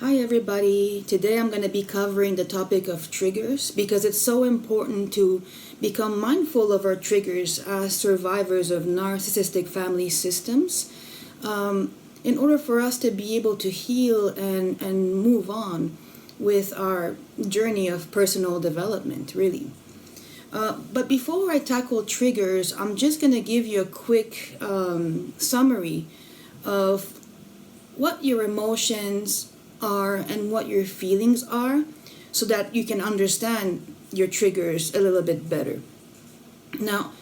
Hi, everybody. Today I'm going to be covering the topic of triggers because it's so important to become mindful of our triggers as survivors of narcissistic family systems in order for us to be able to heal and move on with our journey of personal development, really. But before I tackle triggers, I'm just going to give you a quick summary of what your emotions are and what your feelings are so that you can understand your triggers a little bit better. Now,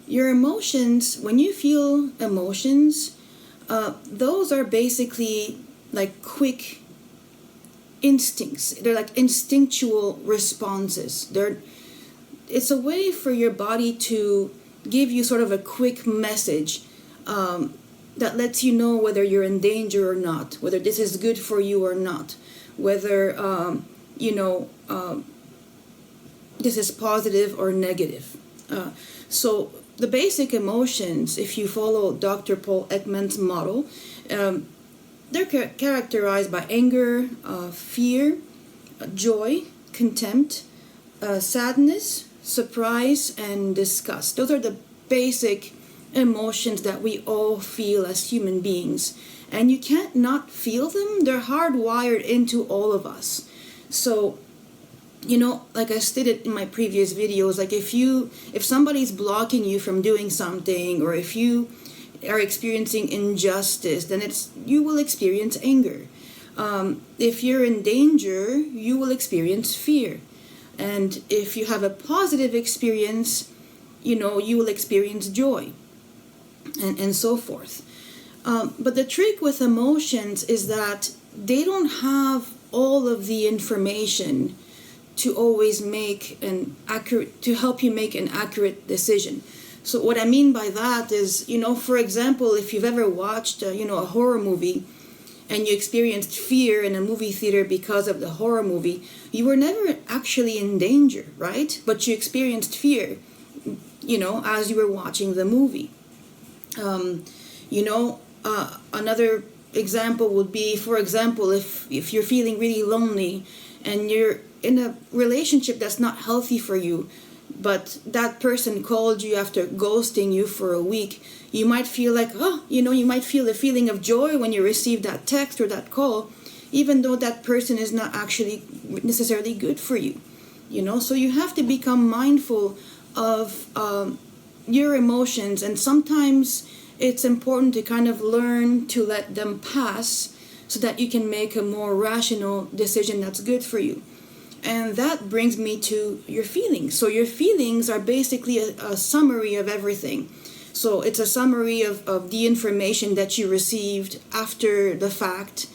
your emotions, when you feel emotions, those are basically like quick instincts. They're like instinctual responses. It's a way for your body to give you sort of a quick message that lets you know whether you're in danger or not, whether this is good for you or not, whether this is positive or negative. So the basic emotions, if you follow Dr. Paul Ekman's model, they're characterized by anger, fear, joy, contempt, sadness, surprise, and disgust. Those are the basic emotions that we all feel as human beings, and you can't not feel them. They're hardwired into all of us. So like I stated in my previous videos, like if somebody's blocking you from doing something, or if you are experiencing injustice, then you will experience anger. If you're in danger, you will experience fear. And if you have a positive experience, you will experience joy. And so forth. But the trick with emotions is that they don't have all of the information to always to help you make an accurate decision. So what I mean by that is, for example, if you've ever watched, a horror movie and you experienced fear in a movie theater because of the horror movie, you were never actually in danger, right? But you experienced fear, as you were watching the movie. Another example would be, for example, if you're feeling really lonely and you're in a relationship that's not healthy for you, but that person called you after ghosting you for a week, you might feel like, you might feel the feeling of joy when you receive that text or that call, even though that person is not actually necessarily good for you. So you have to become mindful of your emotions, and sometimes it's important to kind of learn to let them pass so that you can make a more rational decision that's good for you. And that brings me to your feelings. So your feelings are basically a summary of everything. So it's a summary of the information that you received after the fact.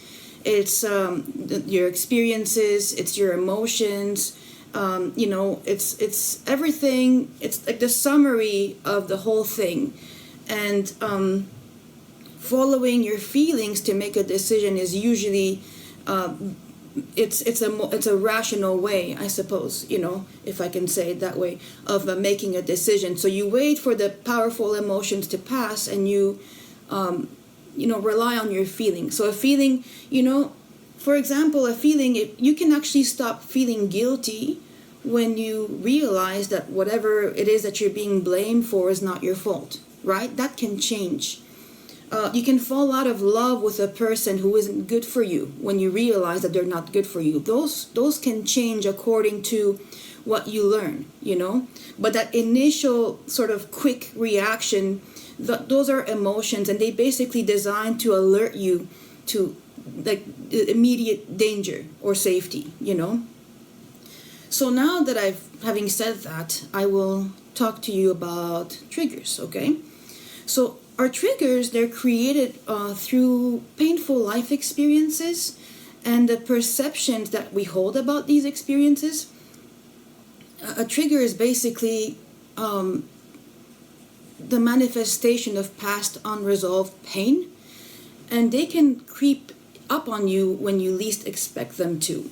It's your experiences, it's your emotions, it's everything. It's like the summary of the whole thing. And following your feelings to make a decision is usually it's a rational way, I suppose, if I can say it that way, of making a decision. So you wait for the powerful emotions to pass, and you rely on your feeling. So a feeling, for example, you can actually stop feeling guilty when you realize that whatever it is that you're being blamed for is not your fault, right? That can change. You can fall out of love with a person who isn't good for you when you realize that they're not good for you. Those can change according to what you learn, But that initial sort of quick reaction, those are emotions, and they basically designed to alert you to like immediate danger or safety, So now that having said that, I will talk to you about triggers, okay? So our triggers, they're created through painful life experiences and the perceptions that we hold about these experiences. A trigger is basically the manifestation of past unresolved pain, and they can creep up on you when you least expect them to.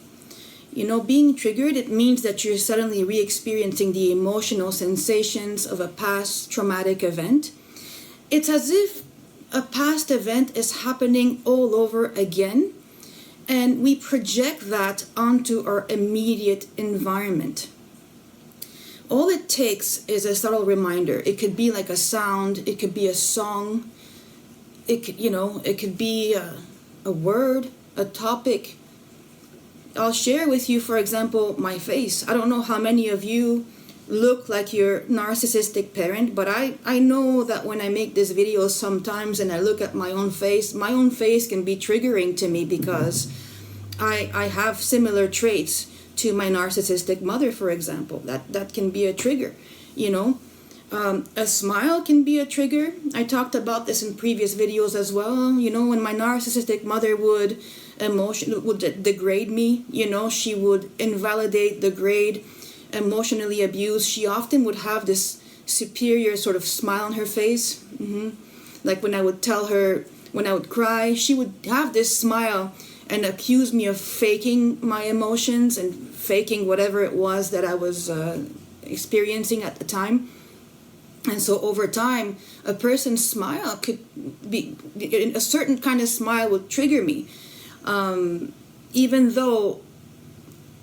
Being triggered, it means that you're suddenly re-experiencing the emotional sensations of a past traumatic event. It's as if a past event is happening all over again, and we project that onto our immediate environment. All it takes is a subtle reminder. It could be like a sound, it could be a song, it could be a word, a topic. I'll share with you, for example, my face. I don't know how many of you look like your narcissistic parent, but I know that when I make these videos sometimes and I look at my own face can be triggering to me because I have similar traits to my narcissistic mother, for example. That can be a trigger, A smile can be a trigger. I talked about this in previous videos as well. When my narcissistic mother would degrade me, she would invalidate, degrade, emotionally abuse. She often would have this superior sort of smile on her face. Like when I would tell her, when I would cry, she would have this smile and accuse me of faking my emotions and faking whatever it was that I was experiencing at the time. And so over time, a person's smile could be, a certain kind of smile would trigger me, even though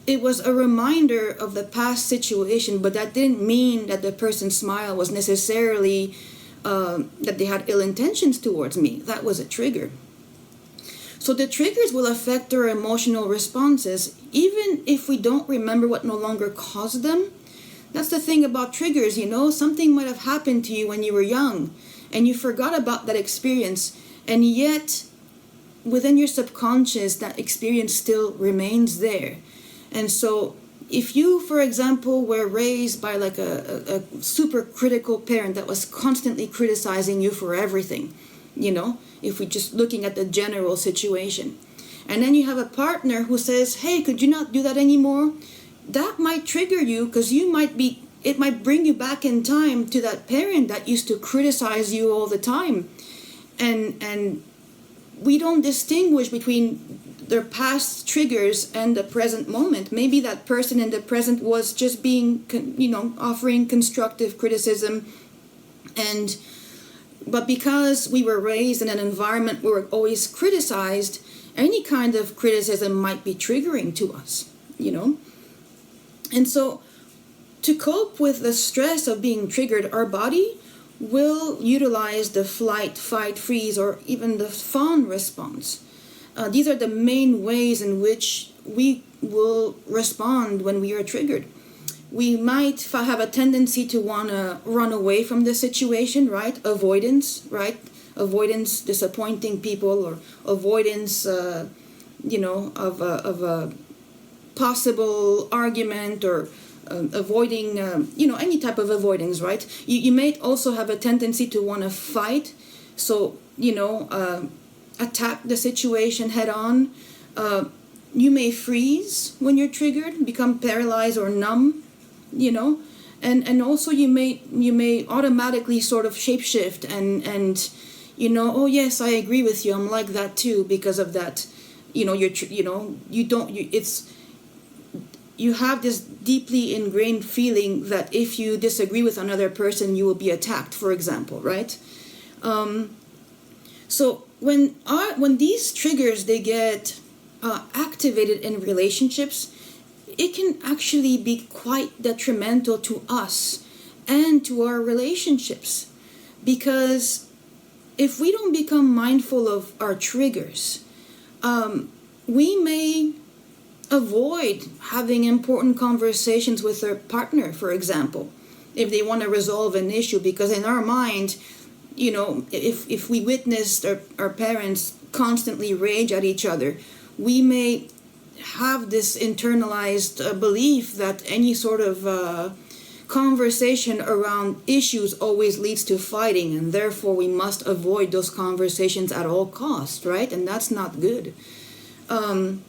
it was a reminder of the past situation, but that didn't mean that the person's smile was necessarily that they had ill intentions towards me. That was a trigger. So the triggers will affect our emotional responses, even if we don't remember what no longer caused them. That's the thing about triggers, something might have happened to you when you were young and you forgot about that experience, and yet within your subconscious that experience still remains there. And so if you, for example, were raised by like a super critical parent that was constantly criticizing you for everything, if we're just looking at the general situation, and then you have a partner who says, hey, could you not do that anymore? That might trigger you because it might bring you back in time to that parent that used to criticize you all the time. And we don't distinguish between their past triggers and the present moment. Maybe that person in the present was just being, offering constructive criticism, but because we were raised in an environment where we're always criticized, any kind of criticism might be triggering to us, And so to cope with the stress of being triggered, our body will utilize the flight, fight, freeze, or even the fawn response. These are the main ways in which we will respond when we are triggered. We might have a tendency to want to run away from the situation, right? Avoidance, right? Avoidance, disappointing people, or avoidance, of a possible argument, or avoiding, any type of avoidance, right? You may also have a tendency to want to fight, so, attack the situation head on. You may freeze when you're triggered, become paralyzed or numb, and also you may automatically sort of shapeshift and oh yes, I agree with you, I'm like that too, because of that, you have this deeply ingrained feeling that if you disagree with another person, you will be attacked, for example, right? So when these triggers, they get activated in relationships, it can actually be quite detrimental to us and to our relationships, because if we don't become mindful of our triggers, we may avoid having important conversations with their partner, for example, if they want to resolve an issue, because in our mind, if we witnessed our parents constantly rage at each other, we may have this internalized belief that any sort of conversation around issues always leads to fighting, and therefore we must avoid those conversations at all costs, right? And that's not good. The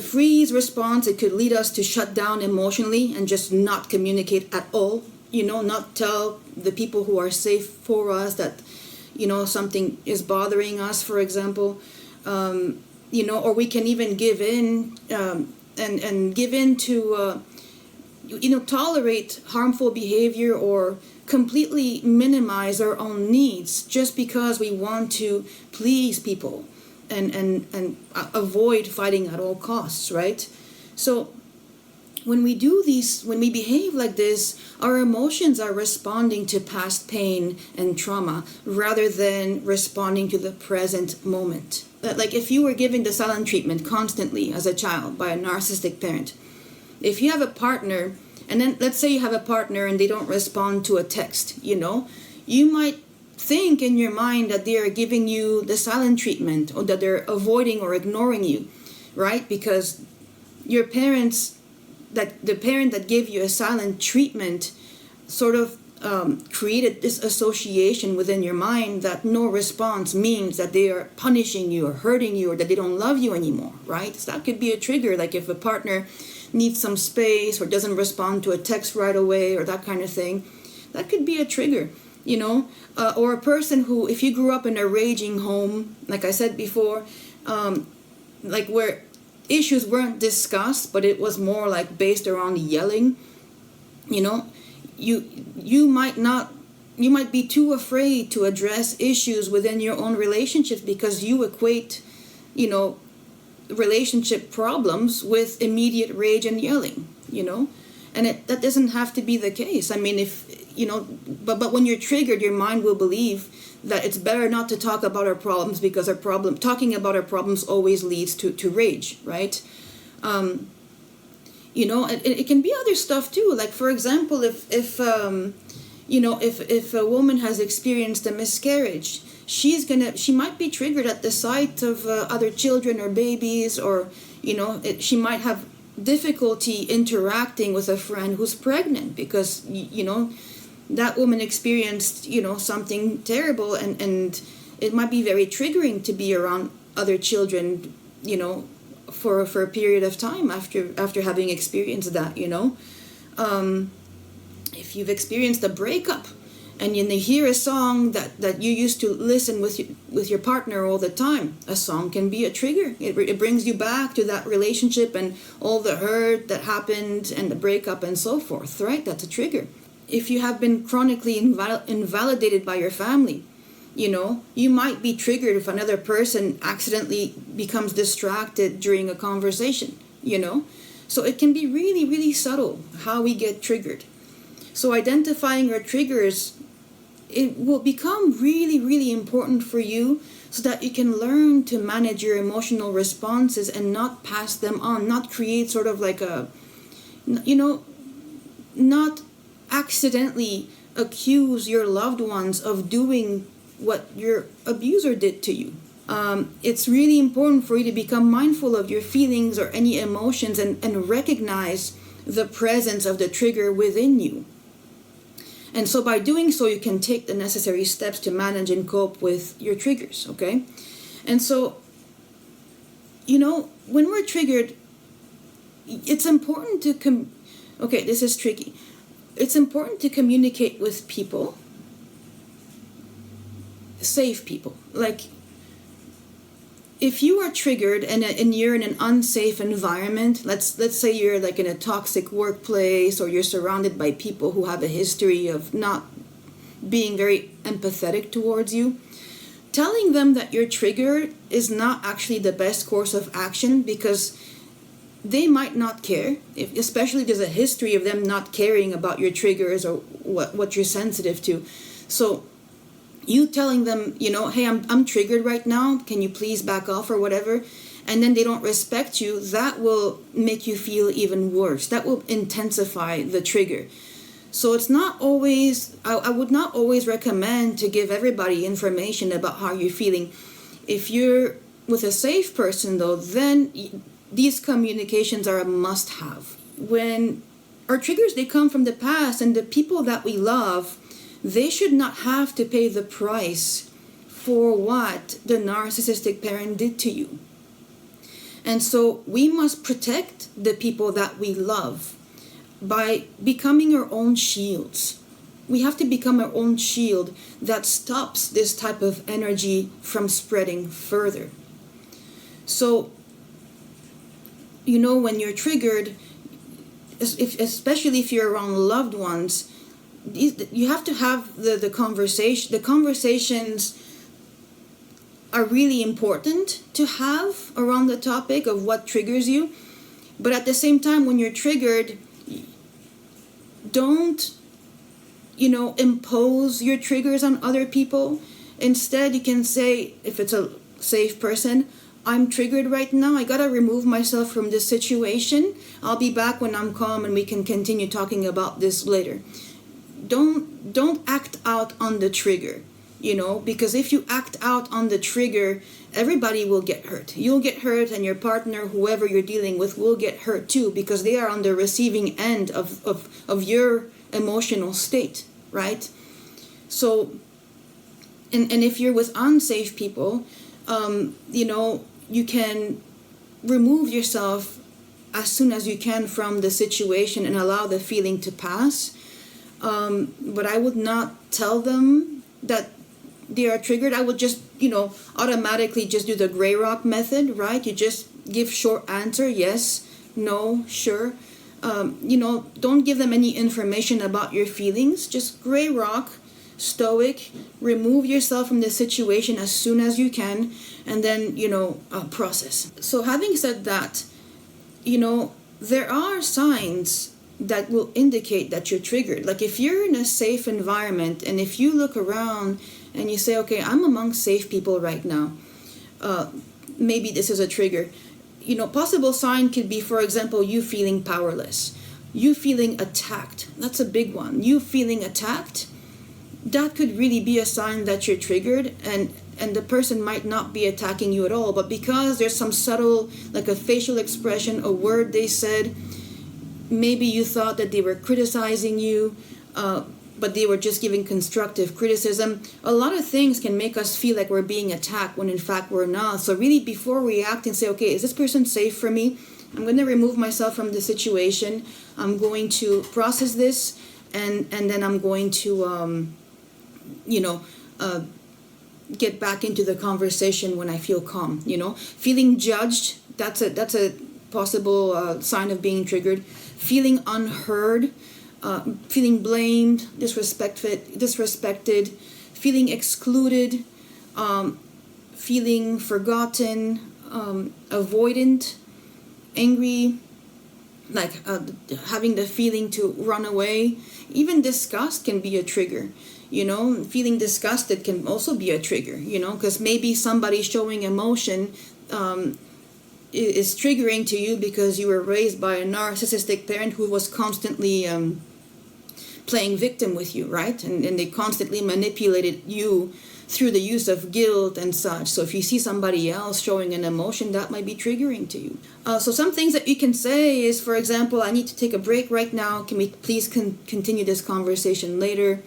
freeze response, it could lead us to shut down emotionally and just not communicate at all, not tell the people who are safe for us that, something is bothering us, for example, or we can even give in and give in to, tolerate harmful behavior or completely minimize our own needs just because we want to please people and avoid fighting at all costs, right? So when we do these, when we behave like this, our emotions are responding to past pain and trauma rather than responding to the present moment. Like if you were giving the silent treatment constantly as a child by a narcissistic parent, if you have a partner, and then let's say you have a partner and they don't respond to a text, you might think in your mind that they are giving you the silent treatment or that they're avoiding or ignoring you, right? Because your parents, that the parent that gave you a silent treatment sort of created this association within your mind that no response means that they are punishing you or hurting you or that they don't love you anymore, right? So that could be a trigger, like if a partner needs some space or doesn't respond to a text right away or that kind of thing. That could be a trigger, or a person who, if you grew up in a raging home, like I said before, like where issues weren't discussed, but it was more like based around yelling, you might be too afraid to address issues within your own relationships because you equate, relationship problems with immediate rage and yelling, and that doesn't have to be the case. I mean, but when you're triggered, your mind will believe that it's better not to talk about our problems because talking about our problems always leads to rage, right? It can be other stuff too. Like for example, if a woman has experienced a miscarriage, she might be triggered at the sight of other children or babies, or she might have difficulty interacting with a friend who's pregnant because that woman experienced something terrible, and it might be very triggering to be around other children for a period of time after having experienced that. If you've experienced a breakup and you hear a song that you used to listen with your partner all the time, a song can be a trigger. It brings you back to that relationship and all the hurt that happened and the breakup and so forth, right? That's a trigger. If you have been chronically invalidated by your family, you might be triggered if another person accidentally becomes distracted during a conversation, So it can be really, really subtle how we get triggered. So identifying our triggers, it will become really, really important for you so that you can learn to manage your emotional responses and not pass them on, not create sort of like not accidentally accuse your loved ones of doing what your abuser did to you. It's really important for you to become mindful of your feelings or any emotions and recognize the presence of the trigger within you. And so by doing so, you can take the necessary steps to manage and cope with your triggers, okay? And so, when we're triggered, it's important to okay, this is tricky. It's important to communicate with people, safe people. Like, if you are triggered and you're in an unsafe environment, let's say you're like in a toxic workplace or you're surrounded by people who have a history of not being very empathetic towards you, telling them that you're triggered is not actually the best course of action because they might not care, especially if there's a history of them not caring about your triggers or what you're sensitive to. So you telling them, hey, I'm triggered right now, can you please back off or whatever, and then they don't respect you, that will make you feel even worse. That will intensify the trigger. So it's not always, I would not always recommend to give everybody information about how you're feeling. If you're with a safe person though, then these communications are a must-have. When our triggers, they come from the past, and the people that we love, they should not have to pay the price for what the narcissistic parent did to you. And so we must protect the people that we love by becoming our own shields. We have to become our own shield that stops this type of energy from spreading further. So, when you're triggered, especially if you're around loved ones, you have to have the conversation. The conversations are really important to have around the topic of what triggers you. But at the same time, when you're triggered, don't, impose your triggers on other people. Instead, you can say, if it's a safe person, I'm triggered right now. I gotta remove myself from this situation. I'll be back when I'm calm and we can continue talking about this later. Don't act out on the trigger, because if you act out on the trigger, everybody will get hurt. You'll get hurt, and your partner, whoever you're dealing with, will get hurt too, because they are on the receiving end of your emotional state, right? So, and if you're with unsafe people, you can remove yourself as soon as you can from the situation and allow the feeling to pass. But I would not tell them that they are triggered. I would just, automatically just do the gray rock method, right? You just give short answer, yes, no, sure. Don't give them any information about your feelings. Just gray rock, stoic, remove yourself from the situation as soon as you can, and then, process. So having said that, there are signs that will indicate that you're triggered. Like if you're in a safe environment, and if you look around and you say, okay, I'm among safe people right now, maybe this is a trigger. Possible sign could be, for example, you feeling powerless, you feeling attacked. That's a big one. You feeling attacked, that could really be a sign that you're triggered, and the person might not be attacking you at all, but because there's some subtle, like a facial expression, a word they said, maybe you thought that they were criticizing you, but they were just giving constructive criticism. A lot of things can make us feel like we're being attacked when in fact we're not. So really, before we act and say, okay, is this person safe for me? I'm going to remove myself from the situation. I'm going to process this, and then I'm going to, get back into the conversation when I feel calm. Feeling judged, that's a possible sign of being triggered. Feeling unheard, feeling blamed, disrespected, feeling excluded, feeling forgotten, avoidant, angry, like having the feeling to run away. Even disgust can be a trigger. Feeling disgusted can also be a trigger, because maybe somebody showing emotion is triggering to you because you were raised by a narcissistic parent who was constantly playing victim with you, right? And they constantly manipulated you through the use of guilt and such. So if you see somebody else showing an emotion, that might be triggering to you. So some things that you can say is, for example, I need to take a break right now. Can we please continue this conversation later?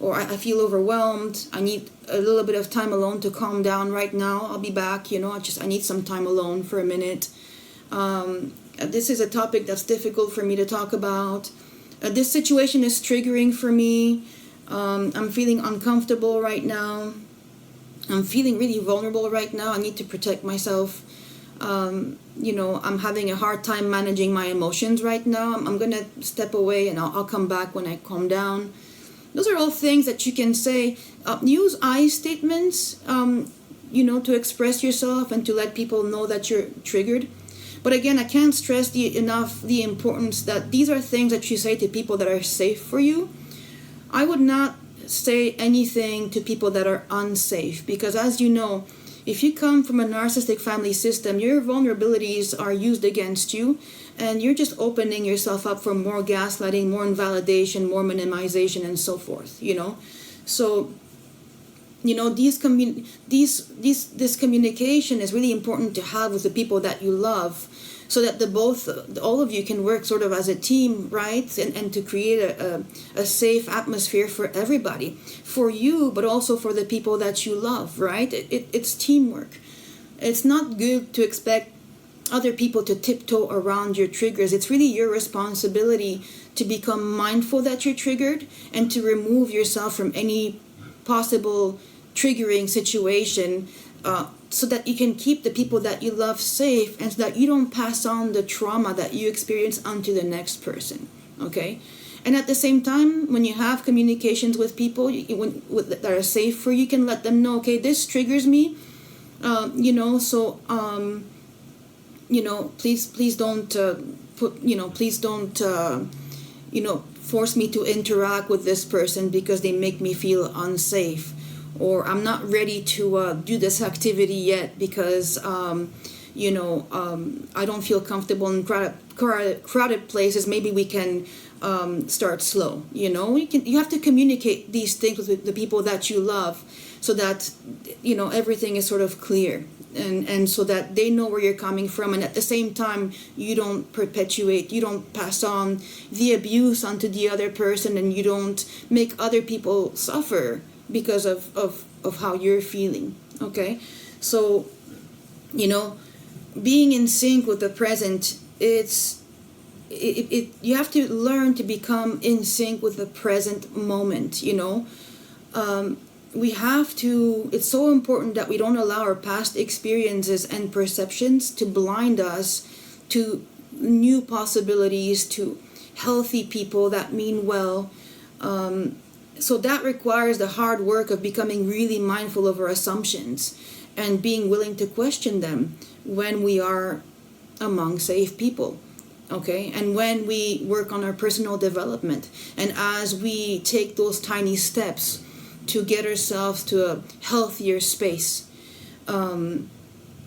Or I feel overwhelmed. I need a little bit of time alone to calm down right now. I'll be back. I need some time alone for a minute. This is a topic that's difficult for me to talk about. This situation is triggering for me. I'm feeling uncomfortable right now. I'm feeling really vulnerable right now. I need to protect myself. I'm having a hard time managing my emotions right now. I'm going to step away and I'll come back when I calm down. Those are all things that you can say. Use I statements, to express yourself and to let people know that you're triggered. But again, I can't stress enough the importance that these are things that you say to people that are safe for you. I would not say anything to people that are unsafe, because as you know, if you come from a narcissistic family system, your vulnerabilities are used against you, and you're just opening yourself up for more gaslighting, more invalidation, more minimization, and so forth. So this communication is really important to have with the people that you love, so that all of you can work sort of as a team, right? And to create a safe atmosphere for everybody, for you, but also for the people that you love, right? It's teamwork. It's not good to expect other people to tiptoe around your triggers. It's really your responsibility to become mindful that you're triggered and to remove yourself from any possible triggering situation, so that you can keep the people that you love safe, and so that you don't pass on the trauma that you experience onto the next person. Okay? And at the same time, when you have communications with people that are safe for you, you can let them know, okay, this triggers me, please don't please don't force me to interact with this person because they make me feel unsafe, or I'm not ready to do this activity yet because I don't feel comfortable in crowded places. Maybe we can start slow. You have to communicate these things with the people that you love, so that everything is sort of clear, and so that they know where you're coming from, and at the same time you don't pass on the abuse onto the other person, and you don't make other people suffer because of how you're feeling. Okay, so being in sync with the present, you have to learn to become in sync with the present moment. We have to, it's so important that we don't allow our past experiences and perceptions to blind us to new possibilities, to healthy people that mean well. So that requires the hard work of becoming really mindful of our assumptions and being willing to question them when we are among safe people. Okay, and when we work on our personal development, and as we take those tiny steps to get ourselves to a healthier space, in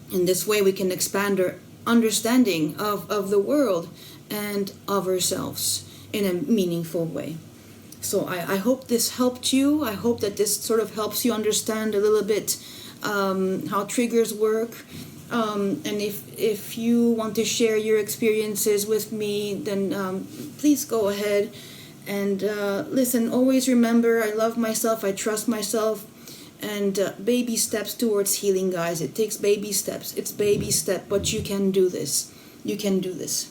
this way we can expand our understanding of the world and of ourselves in a meaningful way. So I hope this helped you. I hope that this sort of helps you understand a little bit how triggers work. And if you want to share your experiences with me, then please go ahead. And listen, always remember, I love myself, I trust myself, and baby steps towards healing, guys. It takes baby steps. It's baby step, but you can do this. You can do this.